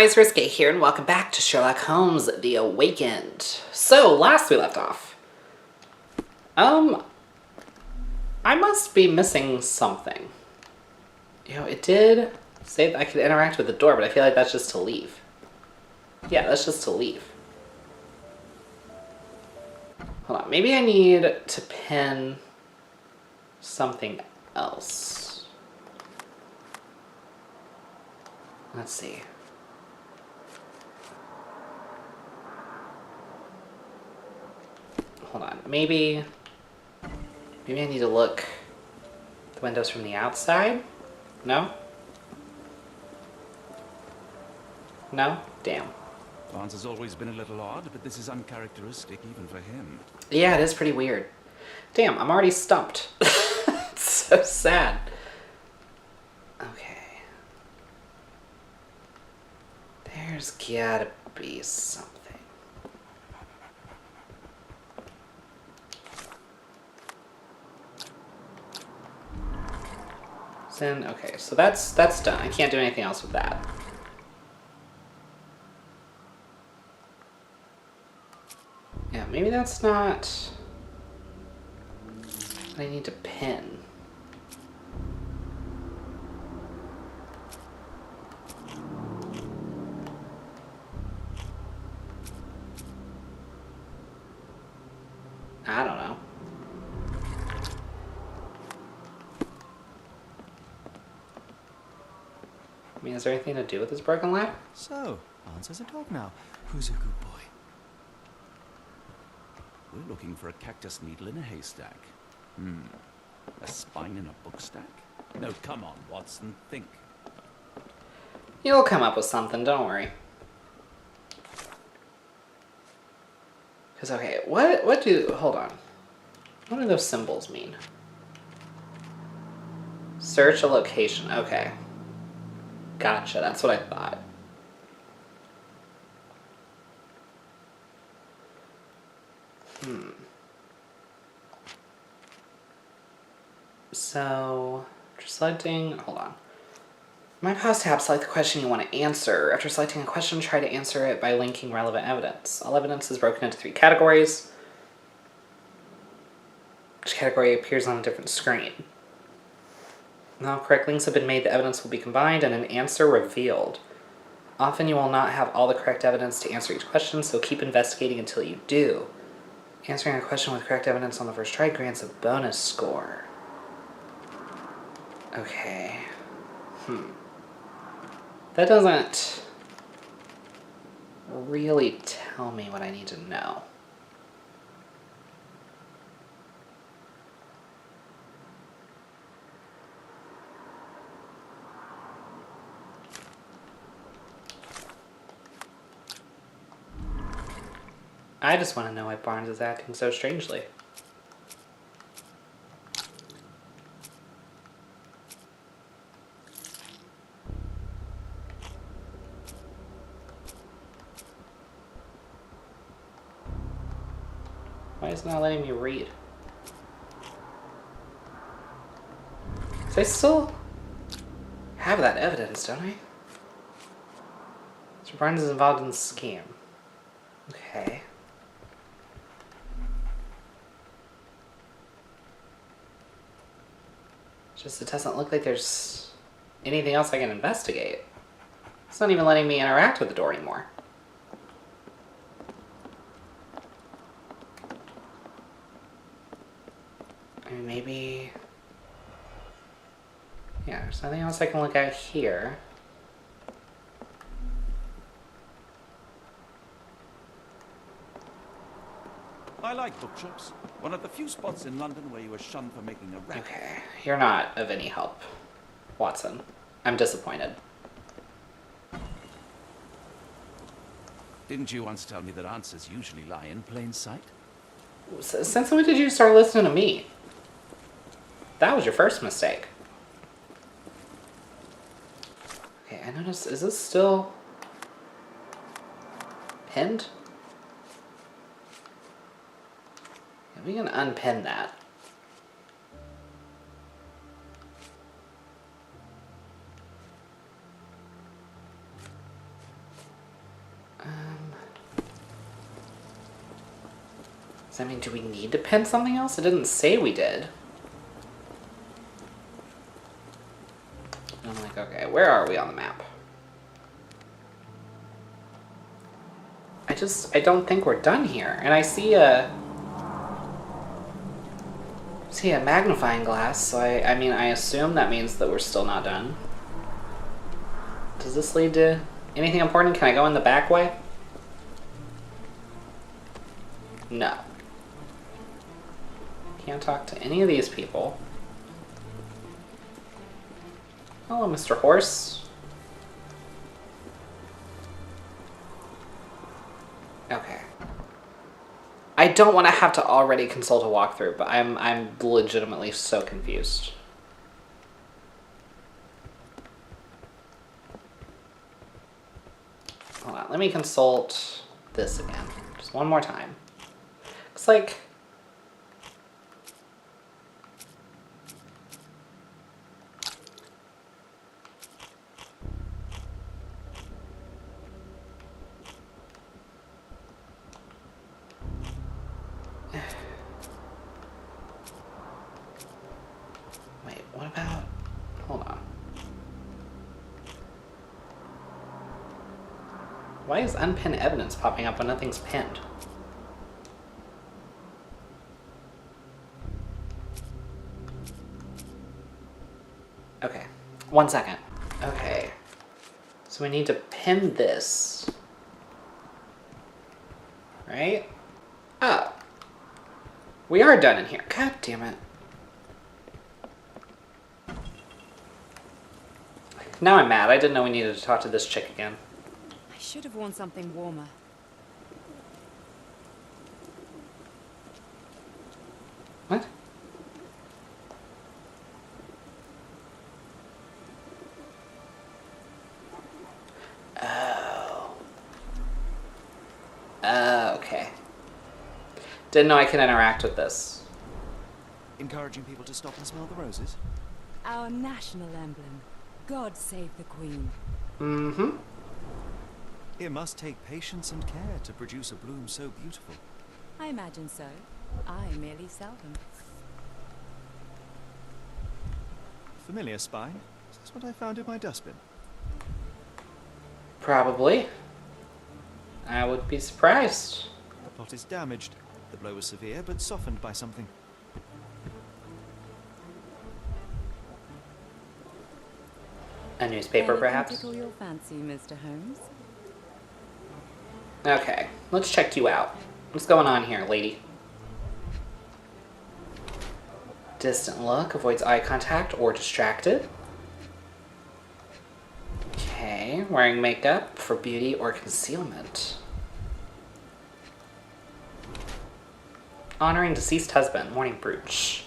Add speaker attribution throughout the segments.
Speaker 1: guys, Risque here, and welcome back to Sherlock Holmes, The Awakened. So, last we left off, I must be missing something. You know, it did say that I could interact with the door, but I feel like that's just to leave. Yeah, that's just to leave. Hold on, maybe I need to pin something else. Let's see. Hold on, maybe I need to look at the windows from the outside? No? No? Damn.
Speaker 2: Barnes has always been a little odd, but this is uncharacteristic even for him.
Speaker 1: Yeah, it is pretty weird. Damn, I'm already stumped. It's so sad. Okay. There's gotta be something. Then, okay, so that's done. I can't do anything else with that. Yeah, maybe that's not what I need to pin. I don't know. I mean, is there anything to do with this broken lamp?
Speaker 2: So, Barnes has a dog now. Who's a good boy? We're looking for a cactus needle in a haystack. A spine in a book stack? No, come on, Watson, think.
Speaker 1: You'll come up with something, don't worry. Because, okay, hold on. What do those symbols mean? Search a location, okay. Gotcha, that's what I thought. So, after selecting, hold on. My pause tab, select the question you want to answer. After selecting a question, try to answer it by linking relevant evidence. All evidence is broken into 3 categories. Each category appears on a different screen. Now correct links have been made, the evidence will be combined and an answer revealed. Often you will not have all the correct evidence to answer each question, so keep investigating until you do. Answering a question with correct evidence on the first try grants a bonus score. Okay. That doesn't really tell me what I need to know. I just want to know why Barnes is acting so strangely. Why is it not letting me read? So I still have that evidence, don't I? So Barnes is involved in the scheme. Okay. Just it doesn't look like there's anything else I can investigate. It's not even letting me interact with the door anymore. I mean, maybe... Yeah, there's nothing else I can look at here.
Speaker 2: I like bookshops. One of the few spots in London where you are shunned for making a racket.
Speaker 1: Okay, you're not of any help, Watson. I'm disappointed.
Speaker 2: Didn't you once tell me that answers usually lie in plain sight?
Speaker 1: Since when did you start listening to me? That was your first mistake. Okay, I noticed, is this still pinned? Yeah, we can unpin that. I mean, do we need to pin something else? It didn't say we did. I'm like, okay, where are we on the map? I don't think we're done here. And I see a magnifying glass, so I mean, I assume that means that we're still not done. Does this lead to anything important? Can I go in the back way? No. Can't talk to any of these people. Hello, Mr. Horse. Okay. I don't want to have to already consult a walkthrough, but I'm legitimately so confused. Hold on, let me consult this again. Just one more time. It's like... Wait, what about... Hold on. Why is unpinned evidence popping up when nothing's pinned? Okay, 1 second. Okay, so we need to pin this, right? Oh, we are done in here. God damn it. Now I'm mad. I didn't know we needed to talk to this chick again.
Speaker 3: I should have worn something warmer.
Speaker 1: What? Oh. Okay. Didn't know I could interact with this.
Speaker 4: Encouraging people to stop and smell the roses?
Speaker 3: Our national emblem. God save the Queen.
Speaker 1: Mm-hmm.
Speaker 4: It must take patience and care to produce a bloom so beautiful.
Speaker 3: I imagine so. I merely sell them.
Speaker 4: Familiar spine? Is this what I found in my dustbin?
Speaker 1: Probably. I would be surprised.
Speaker 4: The plot is damaged. The blow was severe, but softened by something.
Speaker 1: A newspaper,
Speaker 3: Anything
Speaker 1: perhaps?
Speaker 3: tickle your fancy, Mr. Holmes?
Speaker 1: Okay, let's check you out. What's going on here, lady? Distant look, avoids eye contact or distracted. Okay, wearing makeup for beauty or concealment. Honoring deceased husband, mourning brooch.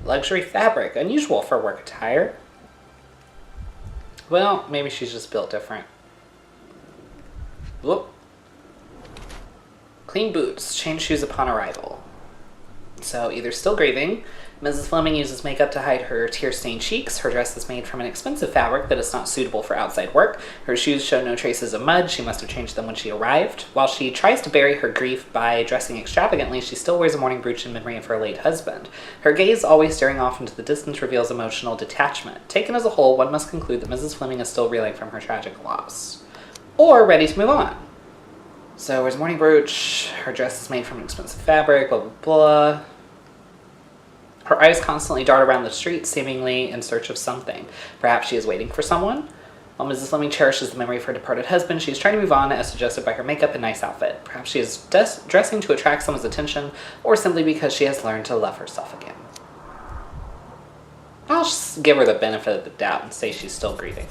Speaker 1: Luxury fabric, unusual for work attire. Well, maybe she's just built different. Whoop. Clean boots, change shoes upon arrival. So either still grieving, Mrs. Fleming uses makeup to hide her tear-stained cheeks. Her dress is made from an expensive fabric that is not suitable for outside work. Her shoes show no traces of mud. She must have changed them when she arrived. While she tries to bury her grief by dressing extravagantly, she still wears a mourning brooch in memory of her late husband. Her gaze, always staring off into the distance, reveals emotional detachment. Taken as a whole, one must conclude that Mrs. Fleming is still reeling from her tragic loss. Or ready to move on. So, wears a mourning brooch. Her dress is made from an expensive fabric, blah, blah, blah. Her eyes constantly dart around the street, seemingly in search of something. Perhaps she is waiting for someone? While Mrs. Fleming cherishes the memory of her departed husband, she is trying to move on, as suggested by her makeup and nice outfit. Perhaps she is dressing to attract someone's attention, or simply because she has learned to love herself again. I'll just give her the benefit of the doubt and say she's still grieving.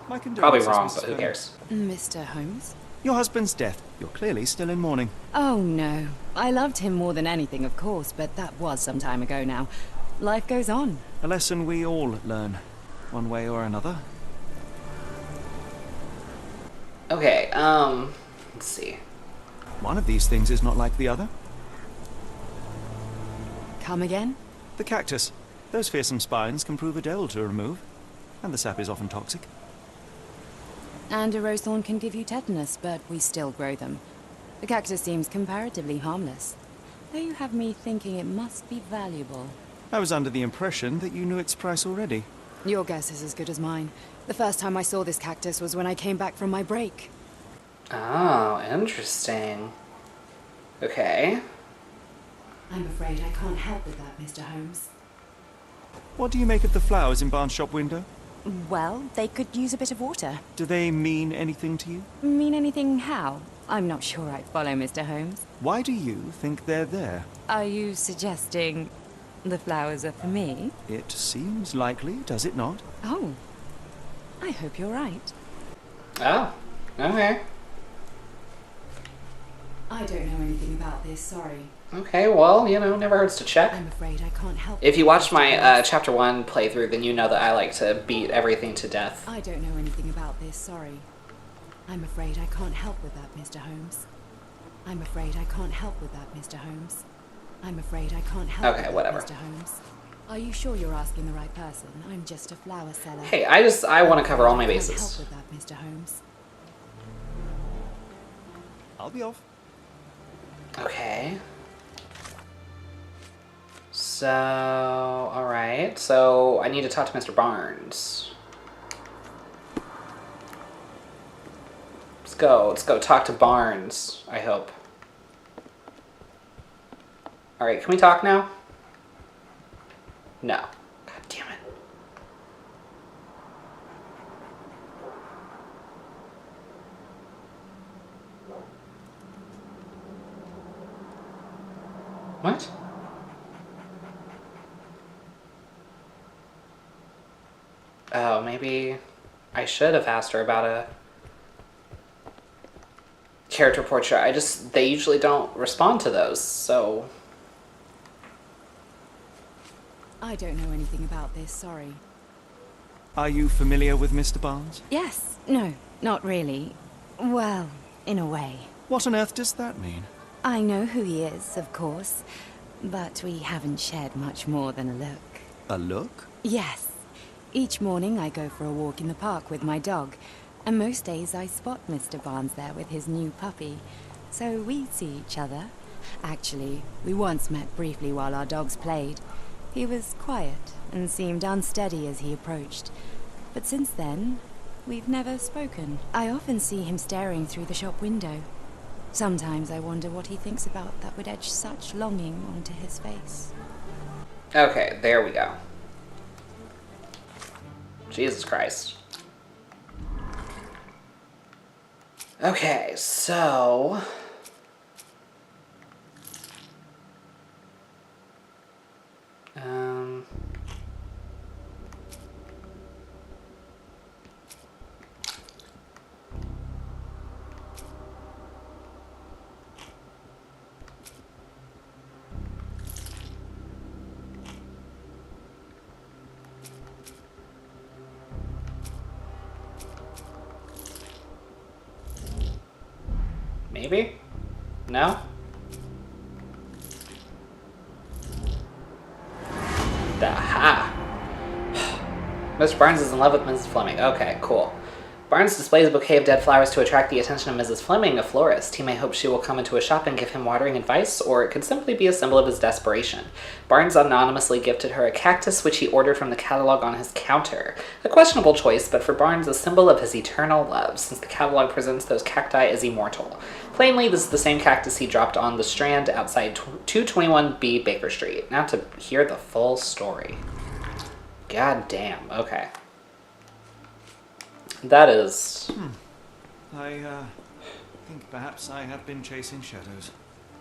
Speaker 4: My
Speaker 1: Probably
Speaker 4: condolences,
Speaker 1: wrong,
Speaker 4: Mrs.
Speaker 1: but who
Speaker 4: Fleming.
Speaker 1: cares?
Speaker 3: Mr. Holmes?
Speaker 4: Your husband's death. You're clearly still in mourning.
Speaker 3: Oh, no. I loved him more than anything, of course, but that was some time ago now. Life goes on.
Speaker 4: A lesson we all learn, one way or another.
Speaker 1: Okay, let's see.
Speaker 4: One of these things is not like the other.
Speaker 3: Come again?
Speaker 4: The cactus. Those fearsome spines can prove a devil to remove, and the sap is often toxic.
Speaker 3: And a rose thorn can give you tetanus, but we still grow them. The cactus seems comparatively harmless, though you have me thinking it must be valuable.
Speaker 4: I was under the impression that you knew its price already.
Speaker 3: Your guess is as good as mine. The first time I saw this cactus was when I came back from my break.
Speaker 1: Oh, interesting. Okay.
Speaker 3: I'm afraid I can't help with that, Mr. Holmes.
Speaker 4: What do you make of the flowers in Barnes' shop window?
Speaker 3: Well, they could use a bit of water.
Speaker 4: Do they mean anything to you?
Speaker 3: Mean anything how? I'm not sure I follow, Mr. Holmes.
Speaker 4: Why do you think they're there?
Speaker 3: Are you suggesting the flowers are for me?
Speaker 4: It seems likely, does it not?
Speaker 3: Oh, I hope you're right.
Speaker 1: Oh, okay.
Speaker 3: I don't know anything about this, sorry.
Speaker 1: Okay, well, you know, never hurts to check.
Speaker 3: I'm afraid I can't help.
Speaker 1: If you watched my chapter 1 playthrough, then you know that I like to beat everything to death.
Speaker 3: I don't know anything about this, sorry. I'm afraid I can't help with that, Mr. Holmes. I'm afraid I can't help with that, Mr. Holmes. I'm afraid I can't help
Speaker 1: Okay,
Speaker 3: with
Speaker 1: whatever.
Speaker 3: that, Mr. Holmes. Are you sure you're asking the right person? I'm just a flower seller.
Speaker 1: Hey, I want to cover all my
Speaker 3: I can't
Speaker 1: bases.
Speaker 3: help with that, Mr. Holmes.
Speaker 4: I'll be off.
Speaker 1: Okay. So, alright. So, I need to talk to Mr. Barnes. Let's go talk to Barnes, I hope. Alright, can we talk now? No. God damn it. What? Oh, maybe I should have asked her about a character portrait. They usually don't respond to those, so...
Speaker 3: I don't know anything about this, sorry.
Speaker 4: Are you familiar with Mr. Barnes?
Speaker 3: Yes, no, not really. Well, in a way.
Speaker 4: What on earth does that mean?
Speaker 3: I know who he is, of course, but we haven't shared much more than a look.
Speaker 4: A look?
Speaker 3: Yes. Each morning I go for a walk in the park with my dog, and most days I spot Mr. Barnes there with his new puppy, so we see each other. Actually, we once met briefly while our dogs played. He was quiet and seemed unsteady as he approached, but since then, we've never spoken. I often see him staring through the shop window. Sometimes I wonder what he thinks about that would etch such longing onto his face.
Speaker 1: Okay, there we go. Jesus Christ. Okay, so... Maybe? No? Aha! Mr. Barnes is in love with Mrs. Fleming. Okay, cool. Barnes displays a bouquet of dead flowers to attract the attention of Mrs. Fleming, a florist. He may hope she will come into a shop and give him watering advice, or it could simply be a symbol of his desperation. Barnes anonymously gifted her a cactus, which he ordered from the catalog on his counter. A questionable choice, but for Barnes, a symbol of his eternal love, since the catalog presents those cacti as immortal. Plainly, this is the same cactus he dropped on the Strand outside 221B Baker Street. Now to hear the full story. God damn, okay. That is...
Speaker 4: I think perhaps I have been chasing shadows.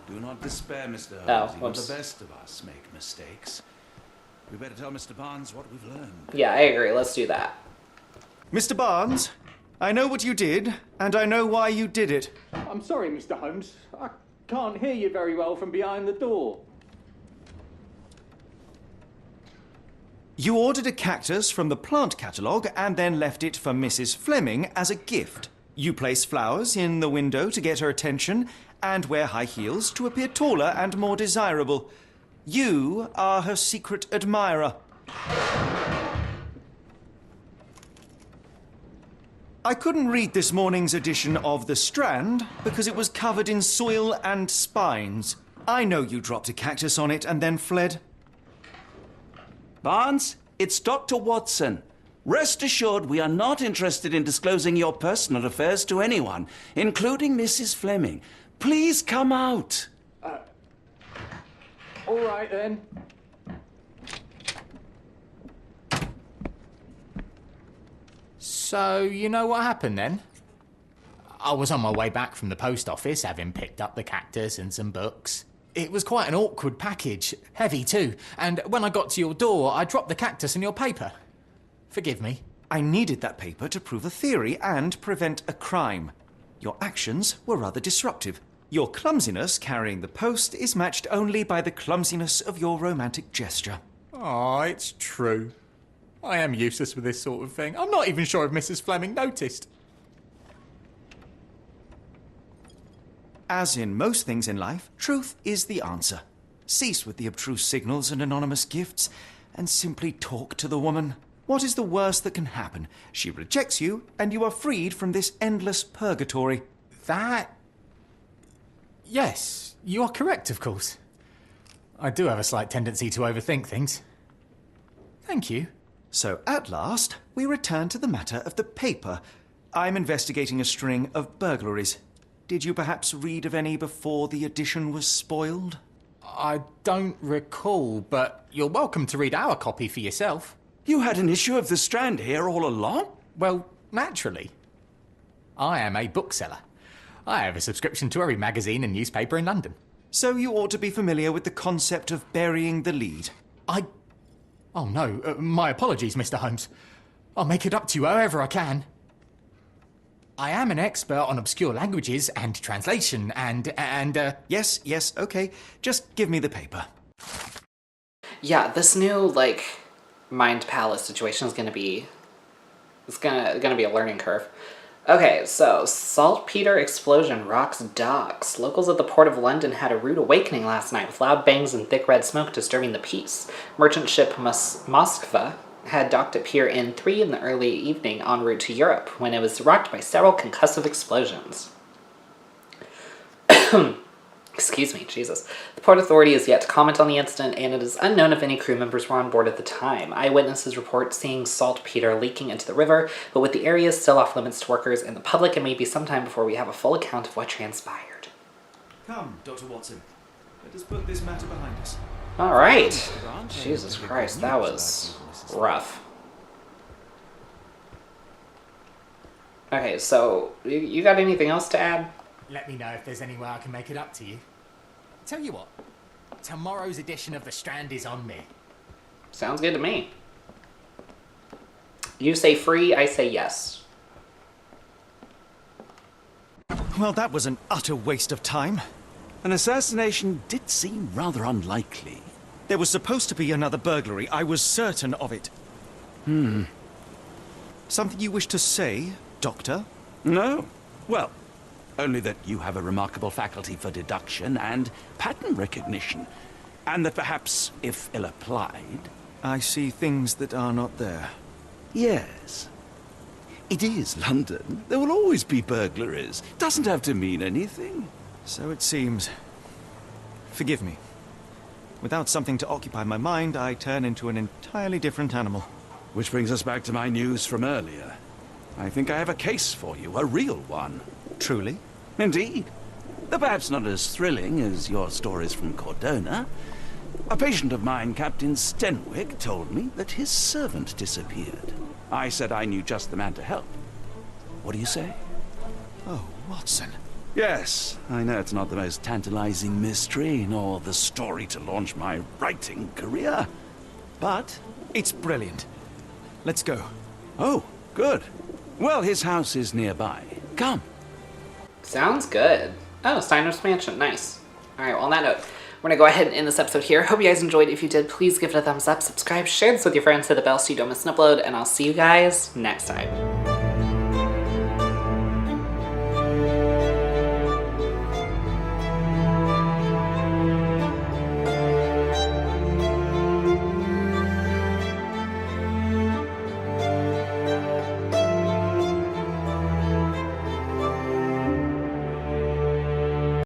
Speaker 2: Do not despair, Mr. Holmes.
Speaker 1: Oh,
Speaker 2: Even
Speaker 1: whoops.
Speaker 2: the best of us make mistakes. We better tell Mr. Barnes what we've learned.
Speaker 1: Yeah, I agree. Let's do that.
Speaker 4: Mr. Barnes, I know what you did, and I know why you did it.
Speaker 5: I'm sorry, Mr. Holmes. I can't hear you very well from behind the door.
Speaker 4: You ordered a cactus from the plant catalogue and then left it for Mrs. Fleming as a gift. You place flowers in the window to get her attention and wear high heels to appear taller and more desirable. You are her secret admirer. I couldn't read this morning's edition of The Strand because it was covered in soil and spines. I know you dropped a cactus on it and then fled.
Speaker 2: Barnes, it's Dr. Watson. Rest assured we are not interested in disclosing your personal affairs to anyone, including Mrs. Fleming. Please come out.
Speaker 5: All right then.
Speaker 6: So, you know what happened then? I was on my way back from the post office, having picked up the cactus and some books. It was quite an awkward package, heavy too, and when I got to your door, I dropped the cactus and your paper. Forgive me.
Speaker 4: I needed that paper to prove a theory and prevent a crime. Your actions were rather disruptive. Your clumsiness carrying the post is matched only by the clumsiness of your romantic gesture.
Speaker 6: Oh, it's true. I am useless with this sort of thing. I'm not even sure if Mrs. Fleming noticed.
Speaker 4: As in most things in life, truth is the answer. Cease with the abstruse signals and anonymous gifts, and simply talk to the woman. What is the worst that can happen? She rejects you, and you are freed from this endless purgatory.
Speaker 6: That... Yes, you are correct, of course. I do have a slight tendency to overthink things. Thank you.
Speaker 4: So, at last, we return to the matter of the paper. I'm investigating a string of burglaries. Did you perhaps read of any before the edition was spoiled?
Speaker 6: I don't recall, but you're welcome to read our copy for yourself.
Speaker 2: You had an issue of The Strand here all along?
Speaker 6: Well, naturally. I am a bookseller. I have a subscription to every magazine and newspaper in London.
Speaker 4: So you ought to be familiar with the concept of burying the lead.
Speaker 6: Oh no, my apologies, Mr. Holmes. I'll make it up to you however I can. I am an expert on obscure languages and translation and.
Speaker 4: Yes, okay. Just give me the paper.
Speaker 1: Yeah, this new, Mind Palace situation is gonna be... It's gonna be a learning curve. Okay, so, saltpeter explosion rocks docks. Locals at the Port of London had a rude awakening last night with loud bangs and thick red smoke disturbing the peace. Merchant ship Moskva had docked at Pier Inn 3 in the early evening en route to Europe when it was rocked by several concussive explosions. Excuse me, Jesus. The Port Authority is yet to comment on the incident, and it is unknown if any crew members were on board at the time. Eyewitnesses report seeing saltpeter leaking into the river, but with the area still off limits to workers and the public, it may be some time before we have a full account of what transpired.
Speaker 4: Come, Dr. Watson. Let us put this matter behind us.
Speaker 1: All right. Jesus Christ, that was rough. Okay, so you got anything else to add?
Speaker 6: Let me know if there's any way I can make it up to you. Tell you what, tomorrow's edition of The Strand is on me.
Speaker 1: Sounds good to me. You say free, I say yes.
Speaker 4: Well, that was an utter waste of time.
Speaker 2: An assassination did seem rather unlikely.
Speaker 4: There was supposed to be another burglary. I was certain of it. Something you wish to say, Doctor?
Speaker 2: No. Well, only that you have a remarkable faculty for deduction and pattern recognition. And that perhaps, if ill-applied...
Speaker 4: I see things that are not there.
Speaker 2: Yes. It is London. There will always be burglaries. Doesn't have to mean anything.
Speaker 4: So it seems. Forgive me. Without something to occupy my mind, I turn into an entirely different animal.
Speaker 2: Which brings us back to my news from earlier. I think I have a case for you, a real one.
Speaker 4: Truly?
Speaker 2: Indeed. Though perhaps not as thrilling as your stories from Cordona. A patient of mine, Captain Stenwick, told me that his servant disappeared. I said I knew just the man to help. What do you say?
Speaker 4: Oh, Watson.
Speaker 2: Yes, I know it's not the most tantalizing mystery, nor the story to launch my writing career. But...
Speaker 4: It's brilliant. Let's go.
Speaker 2: Oh, good. Well, his house is nearby. Come.
Speaker 1: Sounds good. Oh, Steiner's Mansion. Nice. Alright, well, on that note, we're going to go ahead and end this episode here. Hope you guys enjoyed. If you did, please give it a thumbs up, subscribe, share this with your friends, hit the bell so you don't miss an upload, and I'll see you guys next time.